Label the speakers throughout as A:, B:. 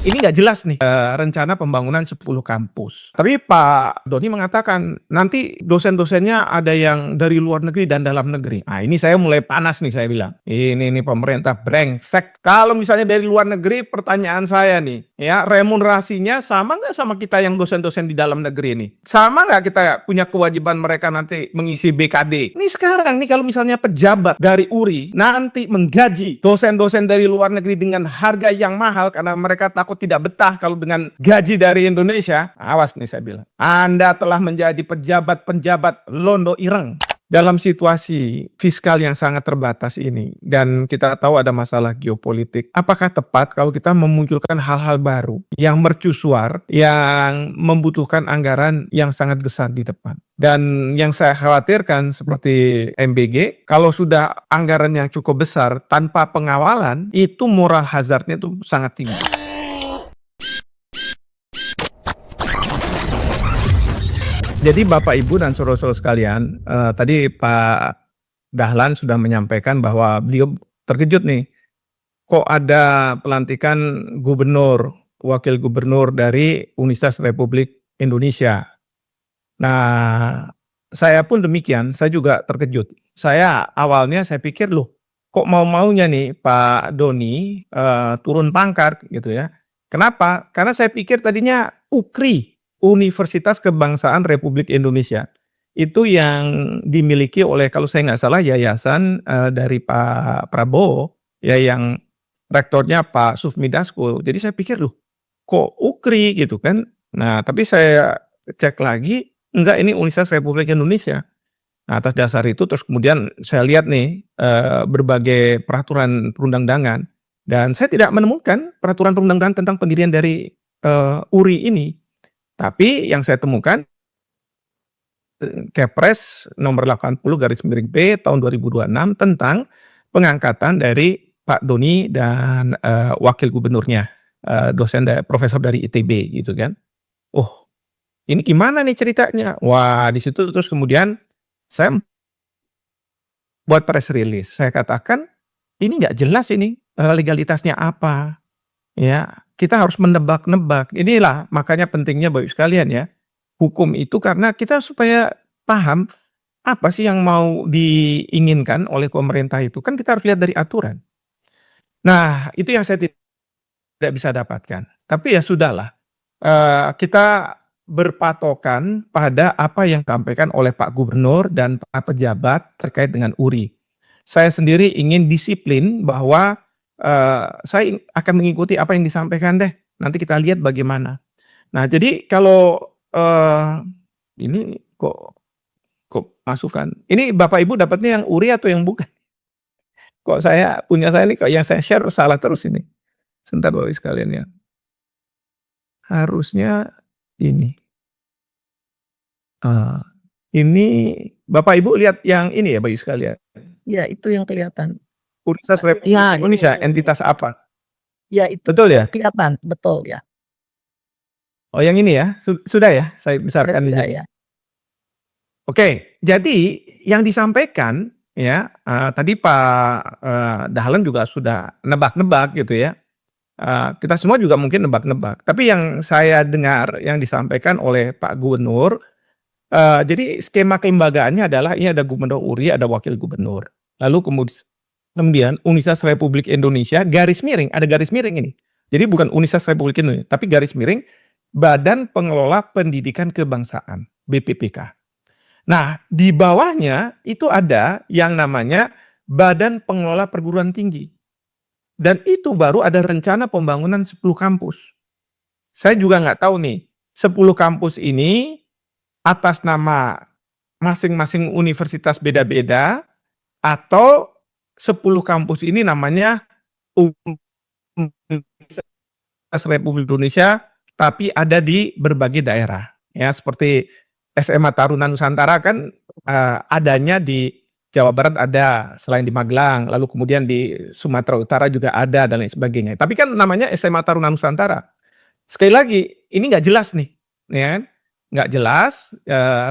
A: ini nggak jelas nih, rencana pembangunan 10 kampus. Tapi Pak Doni mengatakan, nanti dosen-dosennya ada yang dari luar negeri dan dalam negeri. Nah, ini saya mulai panas nih saya bilang. Ini pemerintah brengsek. Kalau misalnya dari luar negeri, pertanyaan saya nih, ya remunerasinya sama nggak sama kita yang dosen-dosen di dalam negeri ini? Sama nggak kita punya kewajiban mereka nanti mengisi BKD? Ini sekarang nih kalau misalnya pejabat dari URI nanti menggaji dosen-dosen dari luar negeri dengan harga yang mahal karena mereka takut tidak betah kalau dengan gaji dari Indonesia, awas nih saya bilang. Anda telah menjadi pejabat-pejabat londo ireng. Dalam situasi fiskal yang sangat terbatas ini, dan kita tahu ada masalah geopolitik, apakah tepat kalau kita memunculkan hal-hal baru yang mercusuar, yang membutuhkan anggaran yang sangat besar di depan? Dan yang saya khawatirkan seperti MBG, kalau sudah anggaran yang cukup besar tanpa pengawalan, itu moral hazardnya itu sangat tinggi. Jadi Bapak Ibu dan saudara-saudara sekalian, tadi Pak Dahlan sudah menyampaikan bahwa beliau terkejut nih, kok ada pelantikan gubernur, wakil gubernur dari Universitas Republik Indonesia. Nah, saya pun demikian, saya juga terkejut. Awalnya saya pikir, loh kok mau-maunya nih Pak Doni turun pangkat gitu ya. Kenapa? Karena saya pikir tadinya UKRI, Universitas Kebangsaan Republik Indonesia. Itu yang dimiliki oleh kalau saya nggak salah yayasan dari Pak Prabowo, ya yang rektornya Pak Sufmi Dasko. Jadi saya pikir, loh kok UKRI gitu kan. Nah, tapi saya cek lagi, enggak, ini Universitas Republik Indonesia. Nah, atas dasar itu terus kemudian saya lihat nih berbagai peraturan perundang-undangan dan saya tidak menemukan peraturan perundang-undangan tentang pendirian dari URI ini. Tapi yang saya temukan Kepres nomor 80/B tahun 2026 tentang pengangkatan dari Pak Doni dan wakil gubernurnya, profesor dari ITB gitu kan. Oh, ini gimana nih ceritanya? Wah, di situ terus kemudian saya buat press release. Saya katakan, ini nggak jelas ini legalitasnya apa. Ya, kita harus menebak-nebak. Inilah makanya pentingnya Bapak Ibu sekalian ya. Hukum itu karena kita supaya paham apa sih yang mau diinginkan oleh pemerintah itu. Kan kita harus lihat dari aturan. Nah, itu yang saya tidak bisa dapatkan. Tapi ya sudahlah. Kita berpatokan pada apa yang disampaikan oleh Pak Gubernur dan Pak pejabat terkait dengan URI. Saya sendiri ingin disiplin bahwa saya akan mengikuti apa yang disampaikan deh. Nanti kita lihat bagaimana. Nah, jadi kalau ini kok masukan. Ini Bapak Ibu dapatnya yang URI atau yang bukan? Kok saya ini kok yang saya share salah terus ini. Sebentar Bapak Ibu sekalian ya. Harusnya ini. Ini Bapak Ibu lihat yang ini ya Bapak Ibu sekalian.
B: Ya, itu yang kelihatan.
A: Universitas Republik
B: Ya,
A: Indonesia, entitas apa?
B: Ya, itu
A: Betul ya?
B: kelihatan, betul ya.
A: Oh, yang ini ya? Sudah ya? Saya besarkan di
B: Sudah
A: sini.
B: ya.
A: Oke, jadi yang disampaikan ya, tadi Pak Dahlan juga sudah nebak-nebak gitu ya. Kita semua juga mungkin nebak-nebak. Tapi yang saya dengar yang disampaikan oleh Pak Gubernur, jadi skema kelembagaannya adalah ini ada Gubernur URI, ada Wakil Gubernur. Lalu kemudian Universitas Republik Indonesia garis miring, ada garis miring ini. Jadi bukan Universitas Republik Indonesia, tapi garis miring Badan Pengelola Pendidikan Kebangsaan, BPPK. Nah, di bawahnya itu ada yang namanya Badan Pengelola Perguruan Tinggi. Dan itu baru ada rencana pembangunan 10 kampus. Saya juga nggak tahu nih, 10 kampus ini atas nama masing-masing universitas beda-beda atau 10 kampus ini namanya Universitas Republik Indonesia tapi ada di berbagai daerah. Ya, seperti SMA Taruna Nusantara kan adanya di Jawa Barat ada, selain di Magelang, lalu kemudian di Sumatera Utara juga ada dan lain sebagainya. Tapi kan namanya SMA Taruna Nusantara. Sekali lagi, ini nggak jelas nih, ya kan? Nggak jelas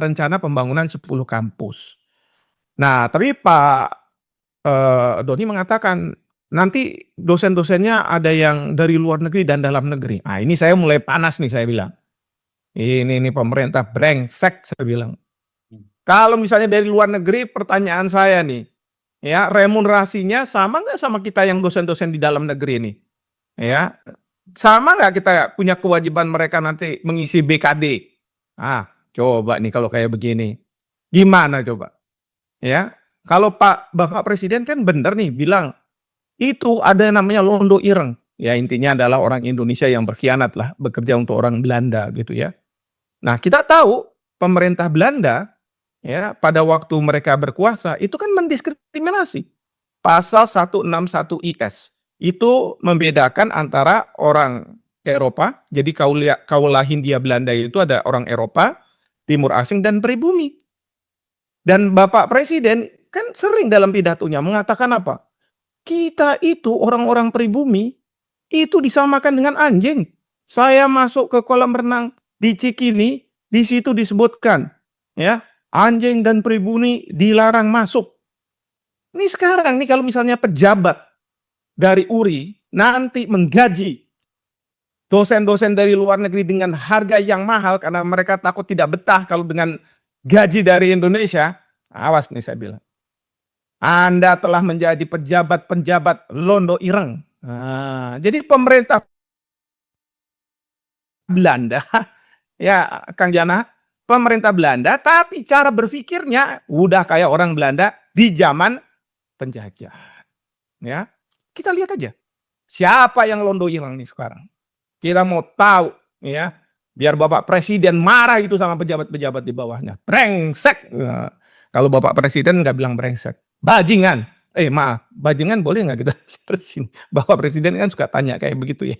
A: rencana pembangunan 10 kampus. Nah, tapi Pak Doni mengatakan nanti dosen-dosennya ada yang dari luar negeri dan dalam negeri. Ah, ini saya mulai panas nih saya bilang. Ini pemerintah brengsek saya bilang. Kalau misalnya dari luar negeri, pertanyaan saya nih, ya remunerasinya sama nggak sama kita yang dosen-dosen di dalam negeri ini? Ya, sama nggak kita punya kewajiban mereka nanti mengisi BKD? Ah, coba nih kalau kayak begini, gimana coba? Ya, kalau Bapak Presiden kan bener nih bilang itu ada yang namanya londo ireng. Ya intinya adalah orang Indonesia yang berkhianat lah bekerja untuk orang Belanda gitu ya. Nah kita tahu pemerintah Belanda ya pada waktu mereka berkuasa itu kan mendiskriminasi. Pasal 161 IS itu membedakan antara orang Eropa, jadi kaula Hindia Belanda itu ada orang Eropa, Timur Asing dan pribumi. Dan Bapak Presiden kan sering dalam pidatonya mengatakan apa? Kita itu orang-orang pribumi itu disamakan dengan anjing. Saya masuk ke kolam renang di Cikini, di situ disebutkan ya, anjing dan pribumi dilarang masuk. Ini sekarang nih kalau misalnya pejabat dari URI nanti menggaji dosen-dosen dari luar negeri dengan harga yang mahal karena mereka takut tidak betah kalau dengan gaji dari Indonesia, awas nih saya bilang. Anda telah menjadi pejabat-pejabat londo ireng. Nah, jadi pemerintah Belanda, ya Kang Jana, pemerintah Belanda, tapi cara berpikirnya udah kayak orang Belanda di zaman penjajah. Ya, kita lihat aja siapa yang londo ireng nih sekarang. Kita mau tahu, ya, biar Bapak Presiden marah itu sama pejabat-pejabat di bawahnya. Brengsek. Nah, kalau Bapak Presiden nggak bilang brengsek, bajingan. Maaf, bajingan boleh nggak kita share sini? Bapak Presiden kan suka tanya kayak begitu ya.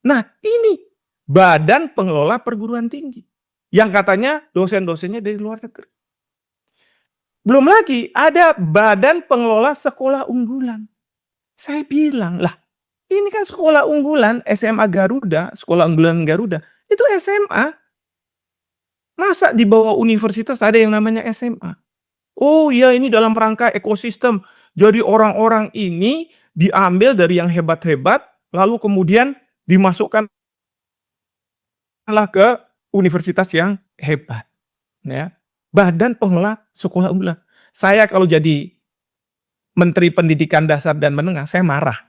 A: Nah, ini Badan Pengelola Perguruan Tinggi yang katanya dosen-dosennya dari luar negeri. Belum lagi ada Badan Pengelola Sekolah Unggulan. Saya bilang, lah ini kan sekolah unggulan SMA Garuda, sekolah unggulan Garuda, itu SMA. Masa di bawah universitas ada yang namanya SMA? Oh iya ini dalam rangka ekosistem. Jadi orang-orang ini diambil dari yang hebat-hebat, lalu kemudian dimasukkanlah ke universitas yang hebat. Ya. Badan Pengelola Sekolah Unggulan. Saya kalau jadi Menteri Pendidikan Dasar dan Menengah, saya marah.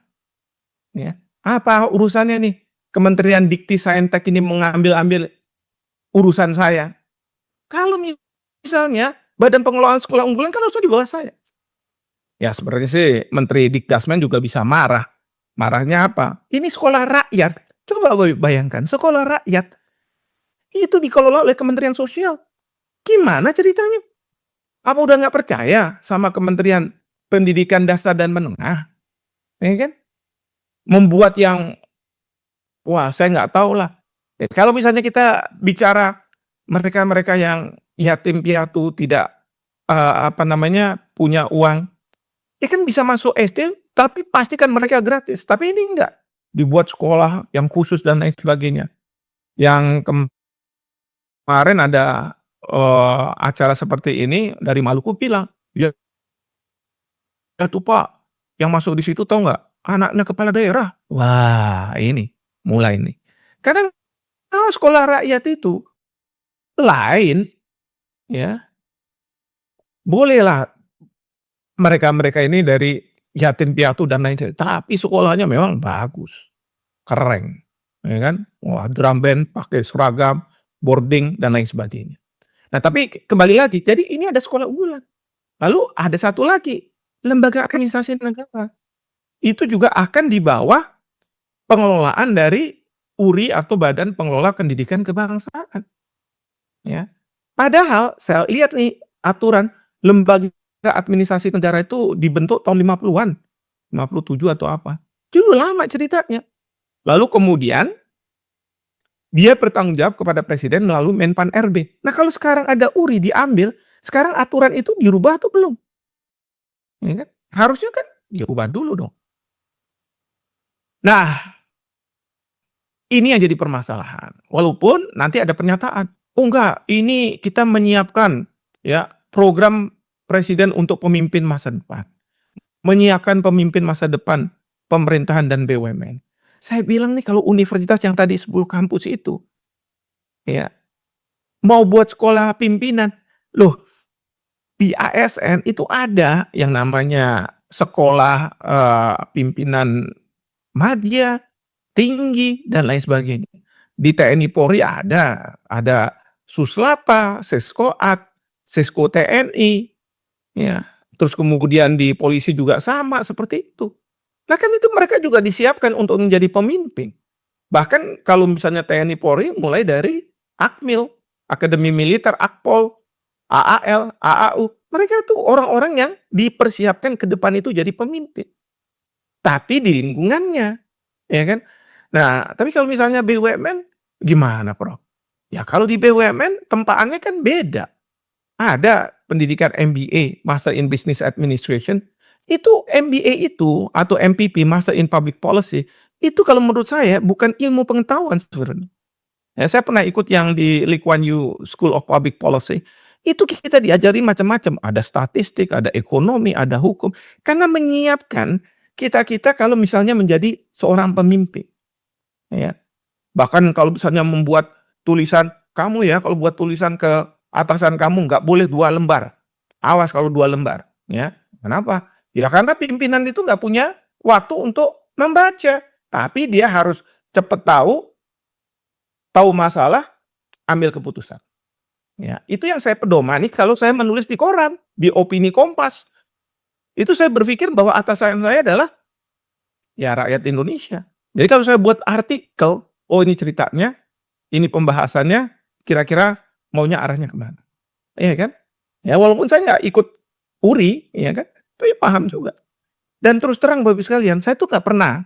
A: Ya. Apa urusannya nih? Kementerian Dikti Saintek ini mengambil-ambil urusan saya. Kalau misalnya Badan Pengelolaan Sekolah Unggulan kan harusnya di bawah saya. Ya sebenarnya sih Menteri Dikdasmen juga bisa marah. Marahnya apa? Ini sekolah rakyat. Coba bayangkan, sekolah rakyat itu dikelola oleh Kementerian Sosial. Gimana ceritanya? Apa udah nggak percaya sama Kementerian Pendidikan Dasar dan Menengah? Ya kan? Membuat yang wah saya nggak tahu lah. Kalau misalnya kita bicara mereka-mereka yang yatim piatu tidak punya uang, ya kan bisa masuk SD, tapi pastikan mereka gratis. Tapi ini enggak, dibuat sekolah yang khusus dan lain sebagainya. Yang kemarin ada acara seperti ini dari Maluku bilang, ya, ya tuh Pak, yang masuk di situ tahu nggak? Anaknya kepala daerah. Wah ini mulai nih. Karena sekolah rakyat itu lain, ya bolehlah mereka-mereka ini dari yatim piatu dan lain sebagainya, tapi sekolahnya memang bagus, keren, ya kan? Wah, drum band, pakai seragam, boarding dan lain sebagainya. Nah, tapi kembali lagi, jadi ini ada sekolah unggulan. Lalu ada satu lagi, lembaga administrasi negara. Itu juga akan di bawah pengelolaan dari URI atau Badan Pengelola Pendidikan Kebangsaan. Ya. Padahal saya lihat nih aturan lembaga administrasi negara itu dibentuk tahun 50-an, 57 atau apa. Dulu lama ceritanya. Lalu kemudian dia bertanggung jawab kepada presiden melalui Menpan RB. Nah, kalau sekarang ada URI diambil, sekarang aturan itu dirubah atau belum? Ya kan? Harusnya kan dirubah dulu dong. Nah, ini yang jadi permasalahan. Walaupun nanti ada pernyataan, oh enggak, ini kita menyiapkan ya program presiden untuk pemimpin masa depan. Menyiapkan pemimpin masa depan pemerintahan dan BUMN. Saya bilang nih kalau universitas yang tadi 10 kampus itu, ya, mau buat sekolah pimpinan, loh di ASN itu ada yang namanya sekolah, pimpinan madya, tinggi, dan lain sebagainya. Di TNI Polri ada Suslapa, Seskoat, Sesko TNI, ya. Terus kemudian di polisi juga sama seperti itu. Nah kan itu mereka juga disiapkan untuk menjadi pemimpin. Bahkan kalau misalnya TNI Polri mulai dari Akmil, Akademi Militer, Akpol, AAL, AAU, mereka tuh orang-orang yang dipersiapkan ke depan itu jadi pemimpin. Tapi di lingkungannya, ya kan? Nah, tapi kalau misalnya BUMN gimana, Prof? Ya kalau di BUMN tempaannya kan beda. Ada pendidikan MBA, Master in Business Administration, itu MBA itu atau MPP, Master in Public Policy, itu kalau menurut saya bukan ilmu pengetahuan sebenarnya. Ya, saya pernah ikut yang di Lee Kuan Yew School of Public Policy, itu kita diajari macam-macam, ada statistik, ada ekonomi, ada hukum, karena menyiapkan kita-kita kalau misalnya menjadi seorang pemimpin, ya. Bahkan kalau misalnya membuat tulisan, "Kamu ya kalau buat tulisan ke atasan kamu nggak boleh 2 lembar. Awas kalau 2 lembar." Ya. Kenapa? Ya karena pimpinan itu nggak punya waktu untuk membaca. Tapi dia harus cepet tahu masalah, ambil keputusan. Ya, itu yang saya pedomani kalau saya menulis di koran, di Opini Kompas. Itu saya berpikir bahwa atasan saya adalah, ya rakyat Indonesia. Jadi kalau saya buat artikel, oh ini ceritanya, ini pembahasannya, kira-kira maunya arahnya kemana, iya kan? Ya walaupun saya nggak ikut URI, ya kan, tapi paham juga. Dan terus terang Bapak Ibu sekalian, saya tuh nggak pernah,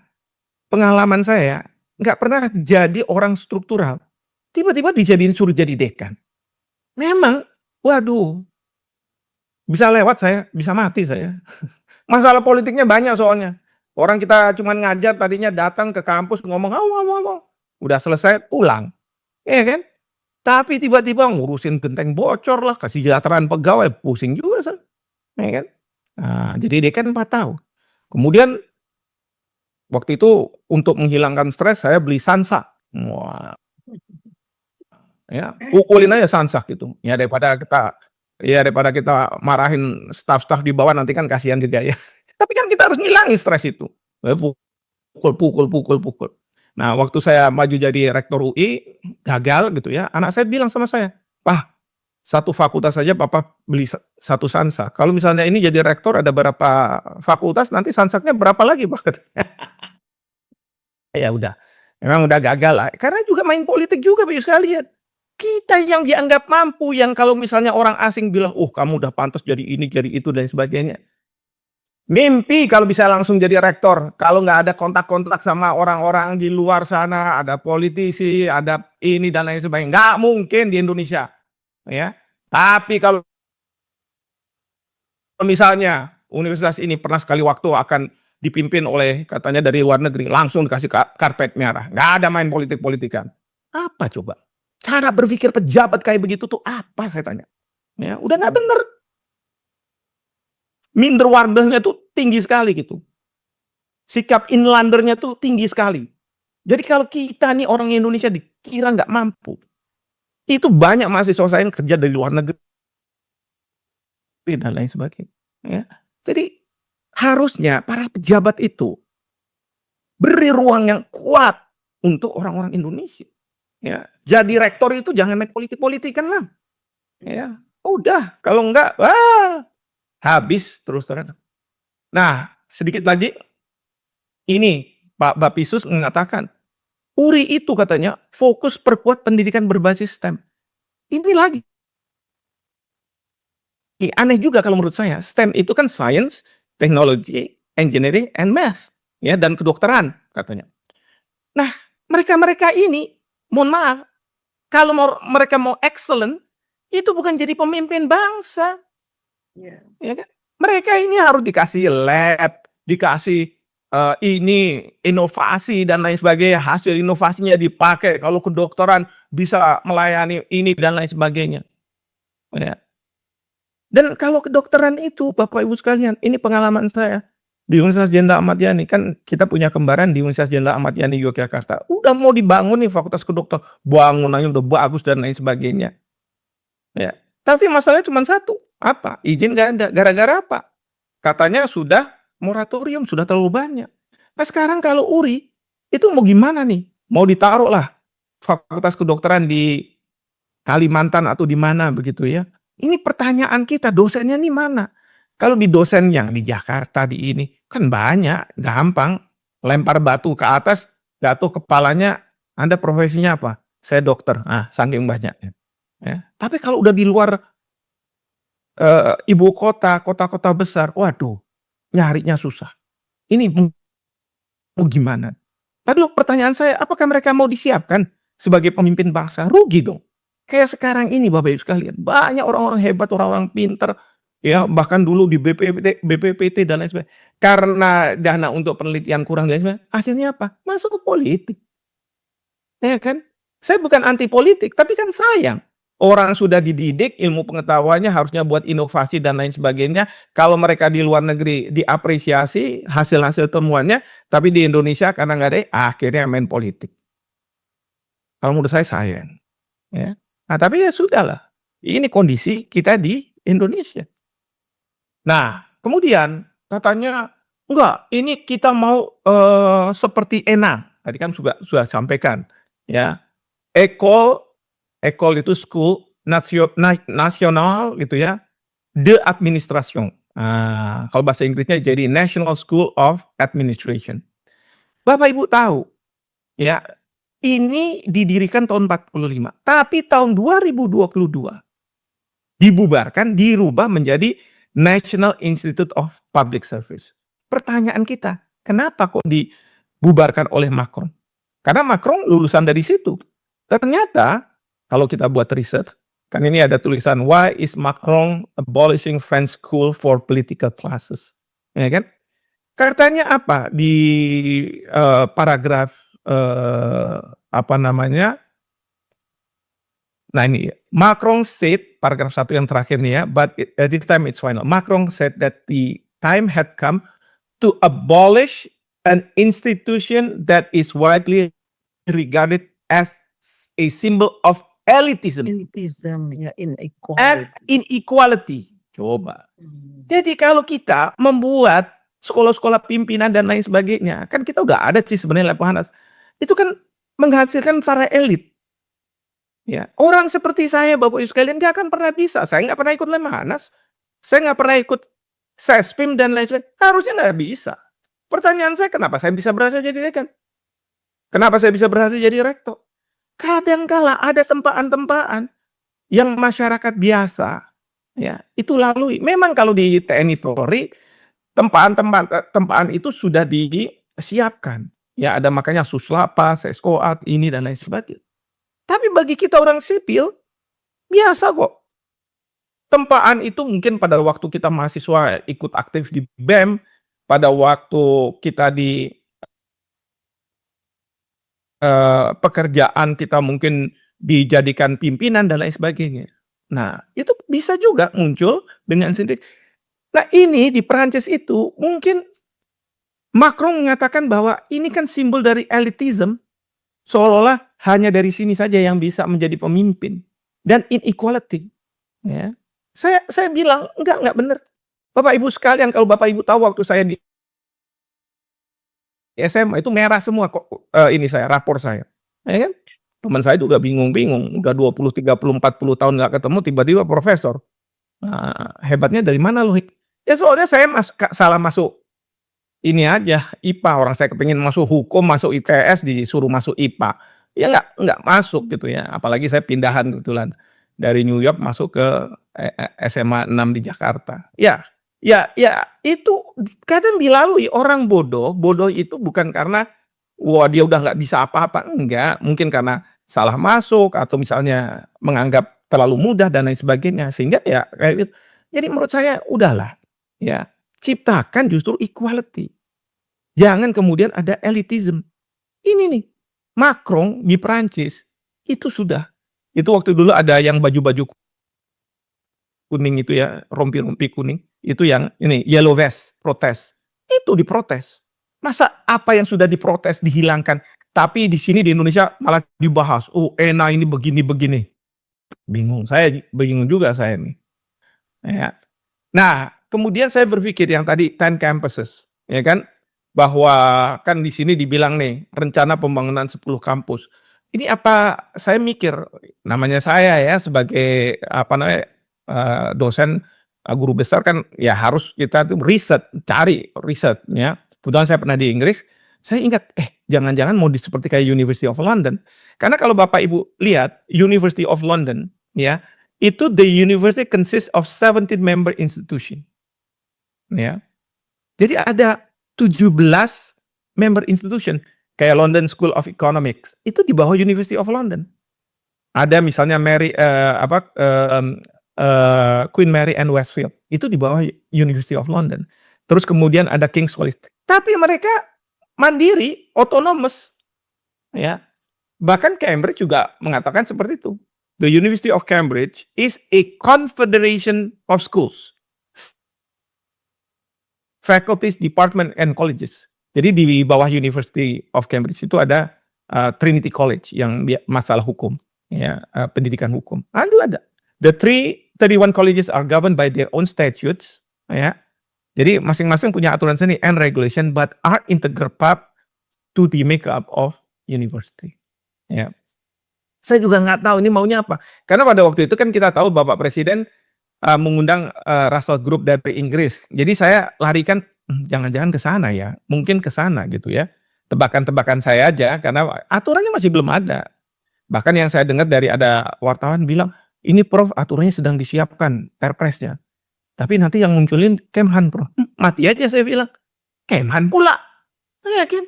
A: pengalaman saya, nggak pernah jadi orang struktural. Tiba-tiba suruh jadi dekan. Memang, waduh, bisa lewat saya, bisa mati saya. Masalah politiknya banyak soalnya. Orang kita cuman ngajar tadinya datang ke kampus ngomong, "Aw aw aw aw." Udah selesai pulang, iya kan? Tapi tiba-tiba ngurusin genteng bocor lah, kesejahteraan pegawai, pusing juga saya, ya kan? Nah, jadi dekan 4 tahun. Kemudian waktu itu untuk menghilangkan stres saya beli Sansa. Wah, ya, pukulin aja Sansa gitu. Daripada kita marahin staf-staf di bawah nanti kan kasihan juga ya. Tapi kan kita harus ngilangin stres itu. Pukul pukul pukul pukul. Nah, waktu saya maju jadi rektor UI, gagal gitu ya, anak saya bilang sama saya, "Pah, satu fakultas saja papa beli satu Sansa. Kalau misalnya ini jadi rektor ada berapa fakultas, nanti Sansanya berapa lagi, Pak?" katanya. Ya udah, memang udah gagal lah, karena juga main politik juga Bapak Ibu sekalian. Kita yang dianggap mampu, yang kalau misalnya orang asing bilang, "Oh kamu udah pantas jadi ini, jadi itu," dan sebagainya. Mimpi kalau bisa langsung jadi rektor, kalau nggak ada kontak-kontak sama orang-orang di luar sana, ada politisi, ada ini dan lain sebagainya, nggak mungkin di Indonesia, ya. Tapi kalau misalnya universitas ini pernah sekali waktu akan dipimpin oleh katanya dari luar negeri, langsung dikasih karpet merah, nggak ada main politik-politikan. Apa coba? Cara berpikir pejabat kayak begitu tuh apa saya tanya? Ya, udah nggak bener. Minderwaardenya tuh tinggi sekali gitu. Sikap inlandernya tuh tinggi sekali. Jadi kalau kita nih orang Indonesia dikira nggak mampu, itu banyak mahasiswa saya yang kerja dari luar negeri dan lain sebagainya, ya. Jadi harusnya para pejabat itu beri ruang yang kuat untuk orang-orang Indonesia, ya. Jadi rektor itu jangan main politik-politikan lah, ya. Udah, kalau enggak, wah, habis terus terang. Nah, sedikit lagi, ini Pak Bapisus mengatakan, URI itu katanya fokus perkuat pendidikan berbasis STEM. Ini lagi, aneh juga kalau menurut saya. STEM itu kan science, technology, engineering, and math, ya, dan kedokteran katanya. Nah, mereka-mereka ini, mohon maaf, kalau mereka mau excellent, itu bukan jadi pemimpin bangsa.
B: Iya.
A: Ya kan? Mereka ini harus dikasih lab, dikasih ini inovasi dan lain sebagainya, hasil inovasinya dipakai. Kalau kedokteran bisa melayani ini dan lain sebagainya. Ya. Dan kalau kedokteran itu Bapak Ibu sekalian, ini pengalaman saya. Di Universitas Jenderal Ahmad Yani, kan kita punya kembaran di Universitas Jenderal Ahmad Yani Yogyakarta, udah mau dibangun nih fakultas kedokteran, bangunannya udah bagus dan lain sebagainya, ya. Tapi masalahnya cuma satu, apa? Izin nggak ada, gara-gara apa? Katanya sudah moratorium, sudah terlalu banyak. Nah sekarang kalau URI, itu mau gimana nih? Mau ditaruh lah fakultas kedokteran di Kalimantan atau di mana begitu ya. Ini pertanyaan kita, dosennya nih mana? Kalau di dosen yang di Jakarta di ini, kan banyak, gampang. Lempar batu ke atas, jatuh kepalanya, Anda profesinya apa? Saya dokter. Ah, saking banyaknya. Ya. Tapi kalau udah di luar ibu kota, kota-kota besar, waduh, nyarinya susah. Ini mau gimana? Tadi pertanyaan saya, apakah mereka mau disiapkan sebagai pemimpin bangsa? Rugi dong. Kayak sekarang ini Bapak Ibu sekalian, banyak orang-orang hebat, orang-orang pinter, ya bahkan dulu di BPPT dan lain sebagainya. Karena dana untuk penelitian kurang dan lain sebagainya, akhirnya apa? Masuk ke politik. Ya kan? Saya bukan anti politik, tapi kan sayang. Orang sudah dididik, ilmu pengetahuannya harusnya buat inovasi dan lain sebagainya. Kalau mereka di luar negeri diapresiasi hasil-hasil temuannya, tapi di Indonesia karena nggak ada, akhirnya main politik. Kalau menurut saya sayang. Ya. Nah tapi ya sudahlah. Ini kondisi kita di Indonesia. Nah kemudian katanya enggak, ini kita mau seperti ENA. Tadi kan sudah sampaikan, ya. École itu school nasional gitu ya, de administration. Kalau bahasa Inggrisnya jadi National School of Administration. Bapak Ibu tahu ya, ini didirikan tahun 45, tapi tahun 2022 dibubarkan, dirubah menjadi National Institute of Public Service. Pertanyaan kita, kenapa kok dibubarkan oleh Macron? Karena Macron lulusan dari situ. Ternyata kalau kita buat riset, kan ini ada tulisan why is Macron abolishing French school for political classes, ya kan? Katanya apa di paragraf apa namanya? Nah ini Macron said paragraf 1 yang terakhir nih ya, but this time it's final. Macron said that the time had come to abolish an institution that is widely regarded as a symbol of elitism
B: Elitism, ya,
A: and
B: inequality.
A: inequality. Coba. Jadi kalau kita membuat sekolah-sekolah pimpinan dan lain sebagainya, kan kita udah ada sih sebenarnya Lemhanas. Itu kan menghasilkan para elit. Ya, orang seperti saya Bapak Ibu sekalian nggak akan pernah bisa. Saya nggak pernah ikut Lemhanas. Saya nggak pernah ikut Sespim dan lain sebagainya. Harusnya nggak bisa. Pertanyaan saya, kenapa saya bisa berhasil jadi dekan? Kenapa saya bisa berhasil jadi rektor? Kadangkala ada tempaan-tempaan yang masyarakat biasa, ya, itu lalui. Memang kalau di TNI Polri, tempaan itu sudah disiapkan. Ya, ada makanya Suslapa, Seskoat, ini dan lain sebagainya. Tapi bagi kita orang sipil, biasa kok. Tempaan itu mungkin pada waktu kita mahasiswa ikut aktif di BEM, pada waktu kita di pekerjaan kita mungkin dijadikan pimpinan dan lain sebagainya. Nah, itu bisa juga muncul dengan sendiri. Nah, ini di Perancis itu mungkin Macron mengatakan bahwa ini kan simbol dari elitism, seolah-olah hanya dari sini saja yang bisa menjadi pemimpin dan inequality. Ya. Saya bilang enggak benar. Bapak Ibu sekalian, kalau Bapak Ibu tahu waktu saya di SMA itu merah semua kok ini saya, rapor saya. Ya kan? Teman saya juga bingung-bingung, udah 20, 30, 40 tahun nggak ketemu tiba-tiba profesor. Nah, hebatnya dari mana lu? Ya soalnya saya salah masuk ini aja, IPA. Orang saya kepingin masuk hukum, masuk ITS disuruh masuk IPA. Ya nggak masuk gitu ya. Apalagi saya pindahan kebetulan dari New York masuk ke SMA 6 di Jakarta. Ya itu kadang dilalui orang bodoh. Bodoh itu bukan karena wah dia udah nggak bisa apa-apa, enggak. Mungkin karena salah masuk atau misalnya menganggap terlalu mudah dan lain sebagainya. Sehingga ya kayak gitu. Jadi menurut saya udahlah, ya, ciptakan justru equality. Jangan kemudian ada elitism. Ini nih, Macron di Perancis itu sudah. Itu waktu dulu ada yang baju-baju kuning itu ya, rompi-rompi kuning. Itu yang ini yellow vest protes. itu diprotes. Masa apa yang sudah diprotes dihilangkan, tapi di sini di Indonesia malah dibahas, "Oh, ENA ini begini-begini." Bingung, bingung juga saya nih, ya. Nah, kemudian saya berpikir yang tadi 10 campuses, ya kan, bahwa kan di sini dibilang nih, rencana pembangunan 10 kampus. Ini apa saya mikir, namanya saya ya sebagai apa namanya, dosen, guru besar kan ya harus kita tuh riset, cari riset ya. Kebetulan saya pernah di Inggris, saya ingat, jangan-jangan mau seperti kayak University of London. Karena kalau Bapak Ibu lihat University of London ya, itu the university consists of 17 member institution, ya. Jadi ada 17 member institution, kayak London School of Economics, itu di bawah University of London. Ada misalnya Queen Mary and Westfield, itu di bawah University of London. Terus kemudian ada King's College, tapi mereka mandiri, autonomous, ya. Bahkan Cambridge juga mengatakan seperti itu. The University of Cambridge is a confederation of schools, faculties, department, and colleges. Jadi di bawah University of Cambridge itu ada Trinity College yang masalah hukum, ya, pendidikan hukum. Ada. The 31 colleges are governed by their own statutes, ya. Jadi masing-masing punya aturan sendiri and regulation, but are integral part to the makeup of university. Ya. Saya juga nggak tahu ini maunya apa. Karena pada waktu itu kan kita tahu Bapak Presiden mengundang Russell Group dari Inggris. Jadi saya larikan, jangan-jangan ke sana ya, mungkin ke sana gitu ya. Tebakan-tebakan saya aja karena aturannya masih belum ada. Bahkan yang saya dengar dari ada wartawan bilang, "Ini Prof aturannya sedang disiapkan Perpresnya." Tapi nanti yang munculin Kemhan, Prof. Mati aja saya bilang. Kemhan pula. Ya kan?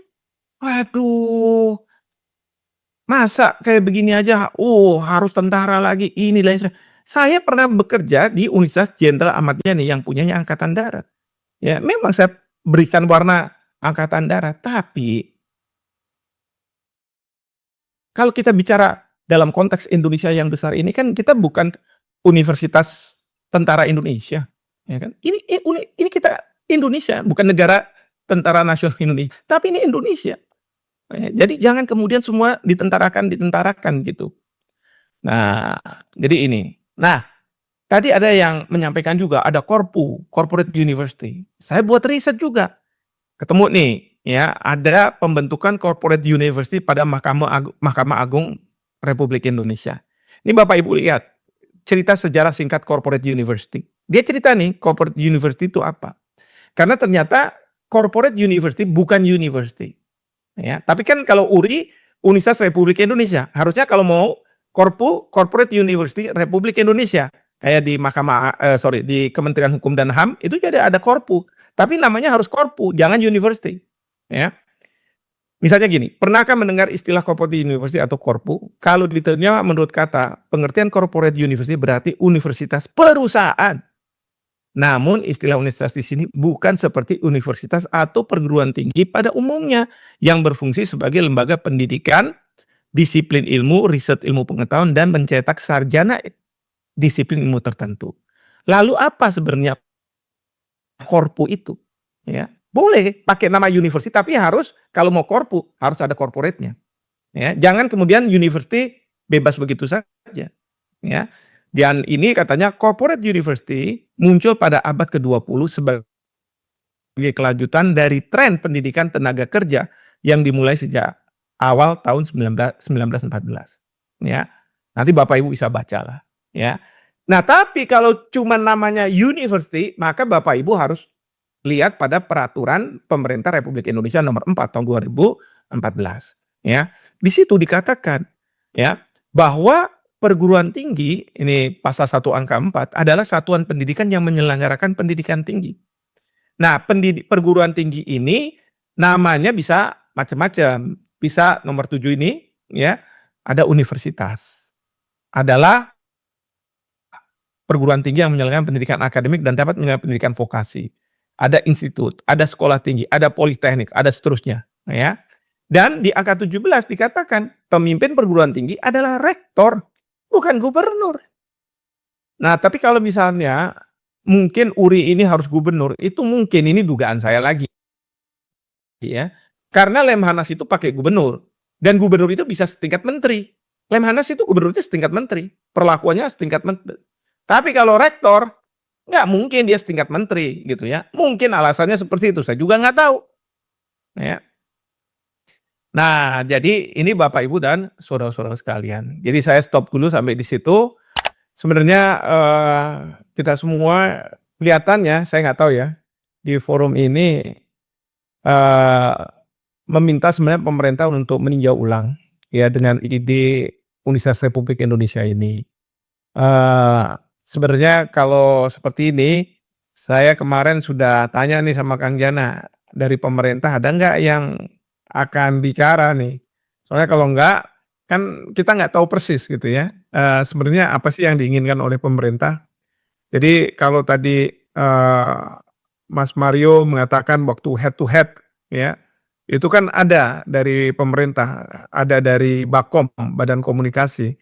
A: Waduh. Masa kayak begini aja, harus tentara lagi, ini lain. Saya pernah bekerja di Universitas Jenderal Ahmad Yani yang punyanya Angkatan Darat. Ya, memang saya berikan warna Angkatan Darat, tapi kalau kita bicara dalam konteks Indonesia yang besar ini kan kita bukan Universitas Tentara Indonesia, ya kan? Ini kita Indonesia, bukan negara Tentara Nasional Indonesia, tapi ini Indonesia. Jadi jangan kemudian semua ditentarakan gitu. Nah, jadi ini. Nah, tadi ada yang menyampaikan juga ada Korpu, Corporate University. Saya buat riset juga. Ketemu nih, ya, ada pembentukan Corporate University pada Mahkamah Agung Republik Indonesia. Ini Bapak Ibu lihat cerita sejarah singkat Corporate University. Dia cerita nih, Corporate University itu apa? Karena ternyata Corporate University bukan university. Ya, tapi kan kalau URI, Universitas Republik Indonesia, harusnya kalau mau Korpu, Corporate University Republik Indonesia, kayak di di Kementerian Hukum dan HAM itu jadi ada Korpu, tapi namanya harus Korpu, jangan university. Ya, misalnya gini, pernahkah mendengar istilah Corporate University atau Korpu? Kalau detailnya menurut kata, pengertian Corporate University berarti universitas perusahaan. Namun istilah universitas di sini bukan seperti universitas atau perguruan tinggi pada umumnya yang berfungsi sebagai lembaga pendidikan, disiplin ilmu, riset ilmu pengetahuan, dan mencetak sarjana disiplin ilmu tertentu. Lalu apa sebenarnya Korpu itu? Ya, boleh pakai nama university, tapi harus kalau mau Korpu harus ada corporate-nya. Ya, jangan kemudian university bebas begitu saja. Ya. Dan ini katanya Corporate University muncul pada abad ke-20 sebagai kelanjutan dari tren pendidikan tenaga kerja yang dimulai sejak awal tahun 1914. Ya. Nanti Bapak Ibu bisa bacalah, ya. Nah, tapi kalau cuma namanya university, maka Bapak Ibu harus lihat pada peraturan pemerintah Republik Indonesia nomor 4 tahun 2014, ya. Di situ dikatakan, ya, bahwa perguruan tinggi, ini pasal 1 angka 4, adalah satuan pendidikan yang menyelenggarakan pendidikan tinggi. Nah, perguruan tinggi ini namanya bisa macam-macam. Bisa nomor 7 ini, ya, ada universitas. Adalah perguruan tinggi yang menyelenggarakan pendidikan akademik dan dapat menyelenggarakan pendidikan vokasi. Ada institut, ada sekolah tinggi, ada politeknik, ada seterusnya, ya. Dan di angka 17 dikatakan pemimpin perguruan tinggi adalah rektor, bukan gubernur. Nah, tapi kalau misalnya mungkin URI ini harus gubernur, itu mungkin ini dugaan saya lagi. ya. Karena Lemhanas itu pakai gubernur dan gubernur itu bisa setingkat menteri. Lemhanas itu gubernur itu setingkat menteri, perlakuannya setingkat menteri. Tapi kalau rektor nggak mungkin dia setingkat menteri gitu ya. Mungkin alasannya seperti itu, saya juga nggak tahu. Ya. Nah, jadi ini Bapak Ibu dan saudara-saudara sekalian. Jadi saya stop dulu sampai di situ. Sebenarnya kita semua kelihatannya, saya nggak tahu ya, di forum ini eh, meminta sebenarnya pemerintah untuk meninjau ulang ya dengan ide Universitas Republik Indonesia ini. Eh, Sebenarnya kalau seperti ini, saya kemarin sudah tanya nih sama Kang Jana, dari pemerintah ada nggak yang akan bicara nih? Soalnya kalau enggak, kan kita nggak tahu persis gitu ya, sebenarnya apa sih yang diinginkan oleh pemerintah. Jadi kalau tadi, Mas Mario mengatakan waktu head to head ya, itu kan ada dari pemerintah, ada dari Bakom, Badan Komunikasi.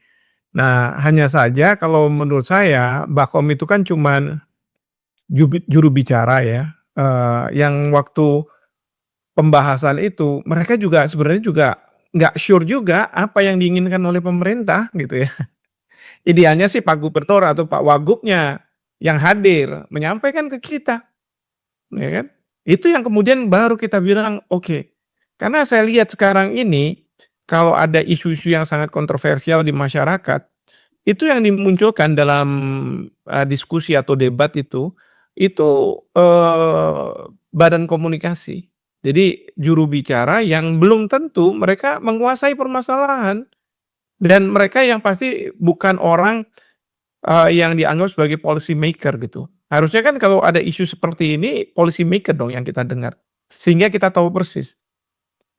A: Nah, hanya saja kalau menurut saya Bakom itu kan cuman juru bicara ya, yang waktu pembahasan itu mereka juga sebenarnya juga nggak sure juga apa yang diinginkan oleh pemerintah gitu ya. Idealnya sih Pak Gubernur atau Pak Wagubnya yang hadir menyampaikan ke kita, ya kan? Itu yang kemudian baru kita bilang oke. Karena saya lihat sekarang ini kalau ada isu-isu yang sangat kontroversial di masyarakat, itu yang dimunculkan dalam, diskusi atau debat itu, badan komunikasi. Jadi juru bicara yang belum tentu mereka menguasai permasalahan dan mereka yang pasti bukan orang, yang dianggap sebagai policy maker gitu. Harusnya kan kalau ada isu seperti ini policy maker dong yang kita dengar, sehingga kita tahu persis.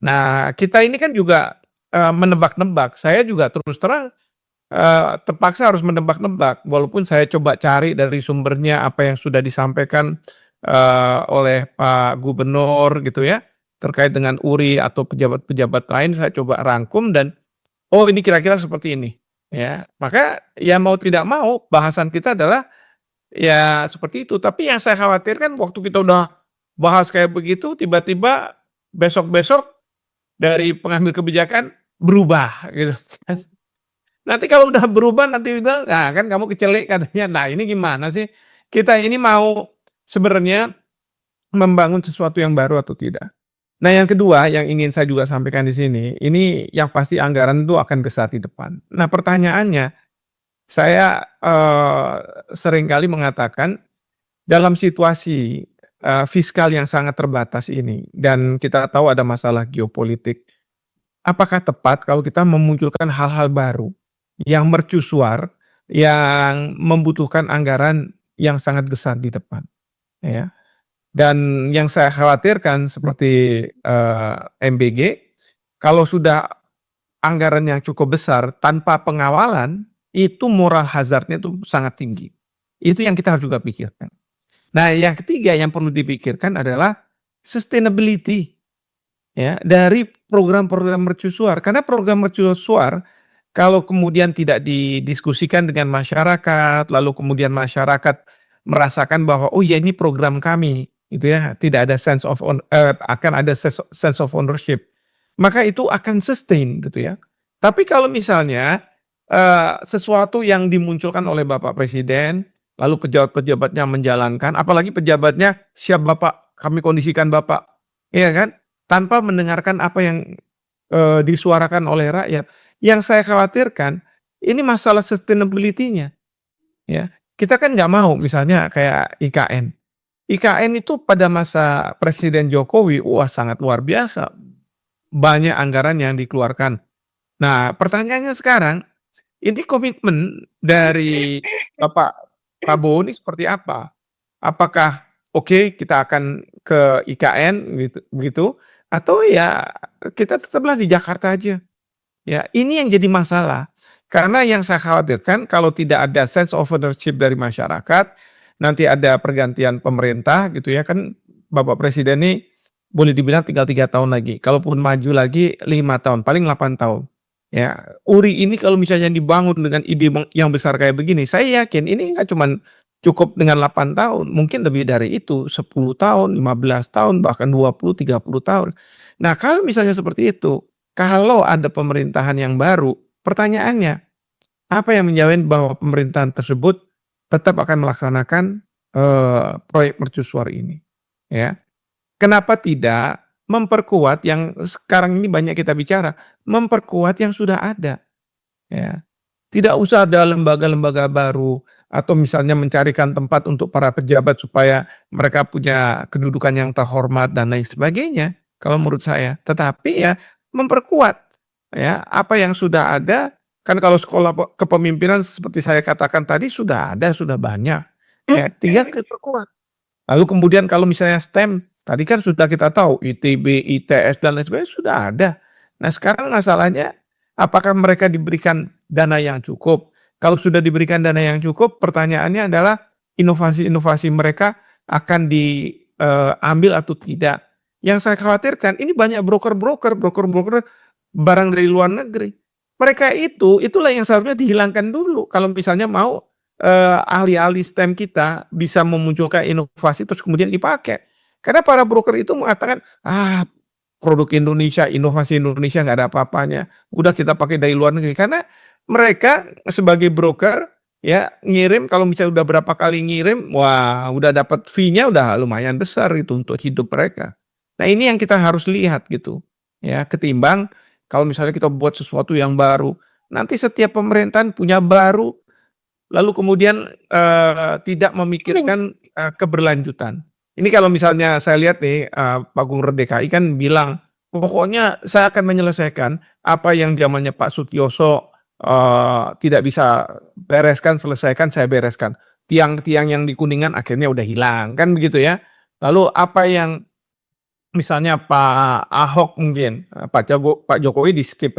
A: Nah, kita ini kan juga, menebak-nebak. Saya juga terus terang, terpaksa harus menebak-nebak, walaupun saya coba cari dari sumbernya apa yang sudah disampaikan, oleh Pak Gubernur gitu ya, terkait dengan URI atau pejabat-pejabat lain saya coba rangkum dan, oh ini kira-kira seperti ini, ya. Maka ya mau tidak mau bahasan kita adalah ya seperti itu, tapi yang saya khawatirkan waktu kita udah bahas kayak begitu tiba-tiba besok-besok dari pengambil kebijakan berubah gitu. Nanti kalau udah berubah nanti bilang, "Nah kan kamu kecelik," katanya. Nah ini gimana sih? Kita ini mau sebenarnya membangun sesuatu yang baru atau tidak? Nah yang kedua yang ingin saya juga sampaikan di sini, ini yang pasti anggaran itu akan besar di depan. Nah pertanyaannya, saya, seringkali mengatakan dalam situasi, fiskal yang sangat terbatas ini dan kita tahu ada masalah geopolitik, apakah tepat kalau kita memunculkan hal-hal baru yang mercusuar, yang membutuhkan anggaran yang sangat besar di depan, ya. Dan yang saya khawatirkan seperti, MBG, kalau sudah anggaran yang cukup besar tanpa pengawalan, itu moral hazard-nya itu sangat tinggi. Itu yang kita harus juga pikirkan. Nah, yang ketiga yang perlu dipikirkan adalah sustainability ya dari program-program mercusuar. Karena program mercusuar kalau kemudian tidak didiskusikan dengan masyarakat, lalu kemudian masyarakat merasakan bahwa oh ya ini program kami, gitu ya, tidak ada akan ada sense of ownership, maka itu akan sustain gitu ya. Tapi kalau misalnya sesuatu yang dimunculkan oleh Bapak Presiden, lalu pejabat-pejabatnya menjalankan, apalagi pejabatnya siap Bapak, kami kondisikan Bapak, iya kan? Tanpa mendengarkan apa yang disuarakan oleh rakyat. Yang saya khawatirkan ini masalah sustainability-nya, ya. Kita kan nggak mau misalnya kayak IKN. IKN itu pada masa Presiden Jokowi, wah sangat luar biasa, banyak anggaran yang dikeluarkan. Nah pertanyaannya sekarang, ini komitmen dari Bapak Prabowo ini seperti apa? Apakah oke kita akan ke IKN gitu begitu, atau ya kita tetaplah di Jakarta aja? Ya, ini yang jadi masalah. Karena yang saya khawatirkan kalau tidak ada sense of ownership dari masyarakat, nanti ada pergantian pemerintah gitu ya kan Bapak Presiden ini boleh dibilang tinggal 3 tahun lagi. Kalaupun maju lagi 5 tahun, paling 8 tahun. Ya, URI ini kalau misalnya dibangun dengan ide yang besar kayak begini, saya yakin ini nggak cuman cukup dengan 8 tahun, mungkin lebih dari itu, 10 tahun, 15 tahun, bahkan 20, 30 tahun. Nah, kalau misalnya seperti itu, kalau ada pemerintahan yang baru, pertanyaannya, apa yang menjamin bahwa pemerintahan tersebut tetap akan melaksanakan, proyek mercusuar ini, ya? Kenapa tidak memperkuat yang sekarang ini banyak kita bicara, memperkuat yang sudah ada, ya. Tidak usah ada lembaga-lembaga baru atau misalnya mencarikan tempat untuk para pejabat supaya mereka punya kedudukan yang terhormat dan lain sebagainya, kalau menurut saya. Tetapi ya memperkuat, ya, apa yang sudah ada, kan kalau sekolah kepemimpinan seperti saya katakan tadi sudah ada, sudah banyak, ya, tinggal diperkuat. Lalu kemudian kalau misalnya STEM, tadi kan sudah kita tahu ITB, ITS dan lain sebagainya sudah ada. Nah sekarang masalahnya, apakah mereka diberikan dana yang cukup? Kalau sudah diberikan dana yang cukup, pertanyaannya adalah inovasi-inovasi mereka akan diambil atau tidak. Yang saya khawatirkan ini banyak broker-broker barang dari luar negeri. Mereka itulah yang seharusnya dihilangkan dulu kalau misalnya mau ahli-ahli STEM kita bisa memunculkan inovasi terus kemudian dipakai. Karena para broker itu mengatakan, "Ah, produk Indonesia, inovasi Indonesia nggak ada apa-apanya, udah kita pakai dari luar negeri." Karena mereka sebagai broker, ya, ngirim kalau misalnya udah berapa kali ngirim, wah udah dapat fee-nya udah lumayan besar itu untuk hidup mereka. Nah ini yang kita harus lihat gitu, ya, ketimbang kalau misalnya kita buat sesuatu yang baru, nanti setiap pemerintahan punya baru. Lalu kemudian, tidak memikirkan, keberlanjutan. Ini kalau misalnya saya lihat nih, Pak Gubernur DKI kan bilang, "Pokoknya saya akan menyelesaikan apa yang zamannya Pak Sutioso, tidak bisa selesaikan, saya bereskan. Tiang-tiang yang di Kuningan akhirnya udah hilang." Kan begitu ya. Lalu apa yang misalnya Pak Ahok mungkin, Pak Jokowi di-skip.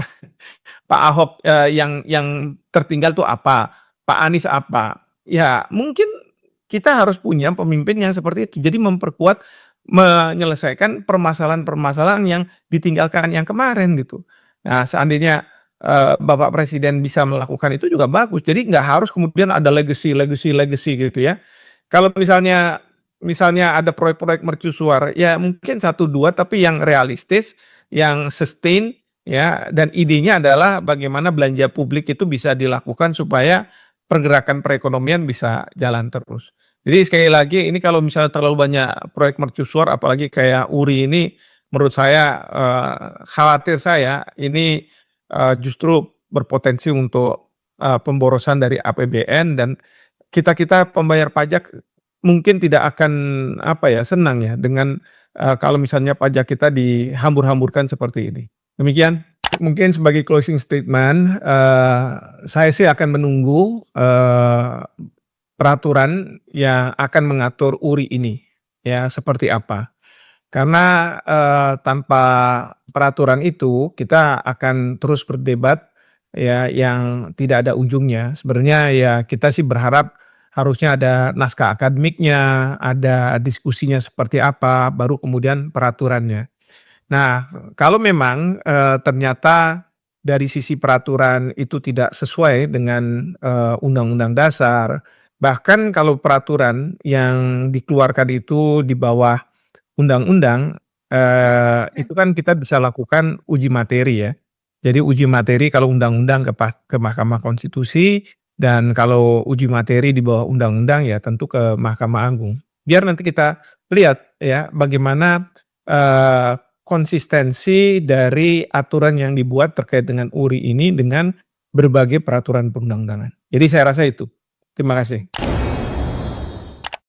A: Pak Ahok, yang tertinggal tuh apa, Pak Anies apa. Ya mungkin kita harus punya pemimpin yang seperti itu. Jadi memperkuat, menyelesaikan permasalahan-permasalahan yang ditinggalkan yang kemarin gitu. Nah seandainya, Bapak Presiden bisa melakukan itu juga bagus. Jadi nggak harus kemudian ada legacy gitu ya. Kalau misalnya ada proyek-proyek mercusuar, ya mungkin satu 2 tapi yang realistis, yang sustain, ya, dan idenya adalah bagaimana belanja publik itu bisa dilakukan supaya pergerakan perekonomian bisa jalan terus. Jadi sekali lagi ini kalau misalnya terlalu banyak proyek mercusuar apalagi kayak URI ini menurut saya, khawatir saya ini, justru berpotensi untuk, pemborosan dari APBN dan kita-kita pembayar pajak mungkin tidak akan, apa ya, senang ya dengan, kalau misalnya pajak kita dihambur-hamburkan seperti ini. Demikian, mungkin sebagai closing statement, saya sih akan menunggu, peraturan yang akan mengatur URI ini, ya, seperti apa. Karena, tanpa peraturan itu kita akan terus berdebat, ya, yang tidak ada ujungnya. Sebenarnya ya kita sih berharap harusnya ada naskah akademiknya, ada diskusinya seperti apa, baru kemudian peraturannya. Nah, kalau memang, ternyata dari sisi peraturan itu tidak sesuai dengan, undang-undang dasar, bahkan kalau peraturan yang dikeluarkan itu di bawah undang-undang, itu kan kita bisa lakukan uji materi ya. Jadi uji materi kalau undang-undang ke Mahkamah Konstitusi dan kalau uji materi di bawah undang-undang ya tentu ke Mahkamah Agung. Biar nanti kita lihat ya bagaimana, konsistensi dari aturan yang dibuat terkait dengan URI ini dengan berbagai peraturan perundang-undangan. Jadi saya rasa itu. Terima kasih.